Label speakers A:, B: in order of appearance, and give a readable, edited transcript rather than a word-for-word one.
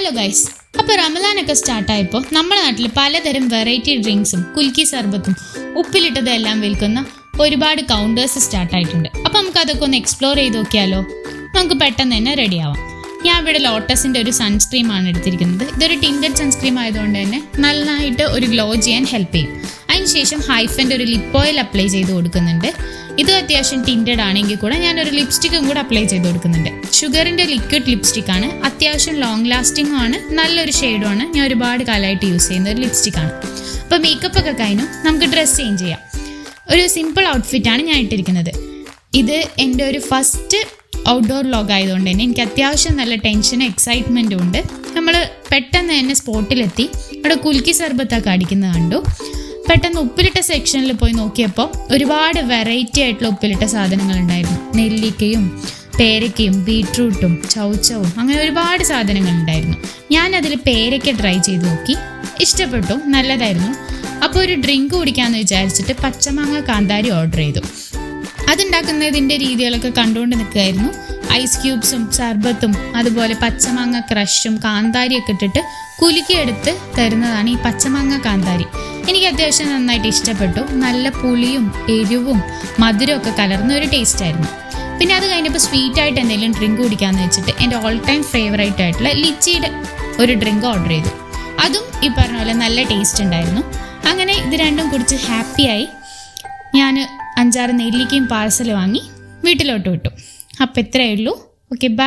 A: Hello guys, അപ്പോൾ റമദാനൊക്കെ സ്റ്റാർട്ടായപ്പോൾ നമ്മുടെ നാട്ടിൽ പലതരം വെറൈറ്റി ഡ്രിങ്ക്സും കുൽക്കി സർബത്തും ഉപ്പിലിട്ടതും എല്ലാം വിൽക്കുന്ന ഒരുപാട് കൗണ്ടേഴ്സ് സ്റ്റാർട്ടായിട്ടുണ്ട്. അപ്പോൾ നമുക്ക് അതൊക്കെ ഒന്ന് എക്സ്പ്ലോർ ചെയ്ത് നോക്കിയാലോ? നമുക്ക് പെട്ടെന്ന് തന്നെ റെഡി ആവാം. ഞാൻ ഇവിടെ ലോട്ടസിൻ്റെ ഒരു സൺസ്ക്രീമാണ് എടുത്തിരിക്കുന്നത്. ഇതൊരു ടിൻറ്റഡ് സൺസ്ക്രീം ആയതുകൊണ്ട് തന്നെ നന്നായിട്ട് ഒരു ഗ്ലോ ചെയ്യാൻ ഹെൽപ്പ് ചെയ്യും. അതിനുശേഷം ഹൈഫൻ്റെ ഒരു ലിപ്പ് ഓയിൽ അപ്ലൈ ചെയ്ത് കൊടുക്കുന്നുണ്ട്. ഇത് അത്യാവശ്യം ടിൻറ്റഡ് ആണെങ്കിൽ കൂടെ ഞാനൊരു ലിപ്സ്റ്റിക്കും കൂടെ അപ്ലൈ ചെയ്ത് കൊടുക്കുന്നുണ്ട്. ഷുഗറിൻ്റെ ലിക്വിഡ് ലിപ്സ്റ്റിക്കാണ്, അത്യാവശ്യം ലോങ് ലാസ്റ്റിംഗും ആണ്, നല്ലൊരു ഷെയ്ഡും ആണ്. ഞാൻ ഒരുപാട് കാലമായിട്ട് യൂസ് ചെയ്യുന്ന ഒരു ലിപ്സ്റ്റിക്കാണ്. അപ്പോൾ മേക്കപ്പ് ഒക്കെ കഴിഞ്ഞു നമുക്ക് ഡ്രസ്സ് ചേഞ്ച് ചെയ്യാം. ഒരു സിമ്പിൾ ഔട്ട്ഫിറ്റാണ് ഞാൻ ഇട്ടിരിക്കുന്നത്. ഇത് എൻ്റെ ഒരു ഫസ്റ്റ് ഔട്ട്ഡോർ വ്ലോഗ് ആയതുകൊണ്ട് തന്നെ എനിക്ക് അത്യാവശ്യം നല്ല ടെൻഷനും എക്സൈറ്റ്മെൻറ്റും ഉണ്ട്. നമ്മൾ പെട്ടെന്ന് തന്നെ സ്പോട്ടിലെത്തി അവിടെ കുൽക്കി സർബത്തൊക്കെ അടിക്കുന്നത് കണ്ടു. പെട്ടെന്ന് ഉപ്പിലിട്ട സെക്ഷനിൽ പോയി നോക്കിയപ്പോൾ ഒരുപാട് വെറൈറ്റി ആയിട്ടുള്ള ഉപ്പിലിട്ട സാധനങ്ങൾ ഉണ്ടായിരുന്നു. നെല്ലിക്കയും പേരയ്ക്കയും ബീട്രൂട്ടും ചൗച്ചവും അങ്ങനെ ഒരുപാട് സാധനങ്ങൾ ഉണ്ടായിരുന്നു. ഞാനതിൽ പേരയ്ക്ക ട്രൈ ചെയ്ത് നോക്കി, ഇഷ്ടപ്പെട്ടു, നല്ലതായിരുന്നു. അപ്പോൾ ഒരു ഡ്രിങ്ക് കുടിക്കാമെന്ന് വിചാരിച്ചിട്ട് പച്ചമാങ്ങ കാന്താരി ഓർഡർ ചെയ്തു. അതുണ്ടാക്കുന്നതിൻ്റെ രീതികളൊക്കെ കണ്ടുകൊണ്ട് നിൽക്കുകയായിരുന്നു. ഐസ് ക്യൂബ്സും സർബത്തും അതുപോലെ പച്ചമാങ്ങ ക്രഷും കാന്താരിയൊക്കെ ഇട്ടിട്ട് കുലുക്കിയെടുത്ത് തരുന്നതാണ് ഈ പച്ചമാങ്ങ കാന്താരി. എനിക്ക് അത്യാവശ്യം നന്നായിട്ട് ഇഷ്ടപ്പെട്ടു. നല്ല പുളിയും എരിവും മധുരവും ഒക്കെ കലർന്ന ഒരു ടേസ്റ്റ് ആയിരുന്നു. പിന്നെ അത് കഴിഞ്ഞപ്പോൾ സ്വീറ്റായിട്ട് എന്തെങ്കിലും ഡ്രിങ്ക് കുടിക്കാമെന്ന് വെച്ചിട്ട് എൻ്റെ ഓൾ ടൈം ഫേവറേറ്റ് ആയിട്ടുള്ള ലിച്ചിയുടെ ഒരു ഡ്രിങ്ക് ഓർഡർ ചെയ്തു. അതും ഈ പറഞ്ഞ പോലെ നല്ല ടേസ്റ്റ് ഉണ്ടായിരുന്നു. അങ്ങനെ ഇത് രണ്ടും കുടിച്ച് ഹാപ്പിയായി ഞാൻ 5-6 നെല്ലിക്കയും പാർസൽ വാങ്ങി വീട്ടിലോട്ട് വിട്ടു. അപ്പോൾ ഇത്രയേ ഉള്ളൂ. Okay, by.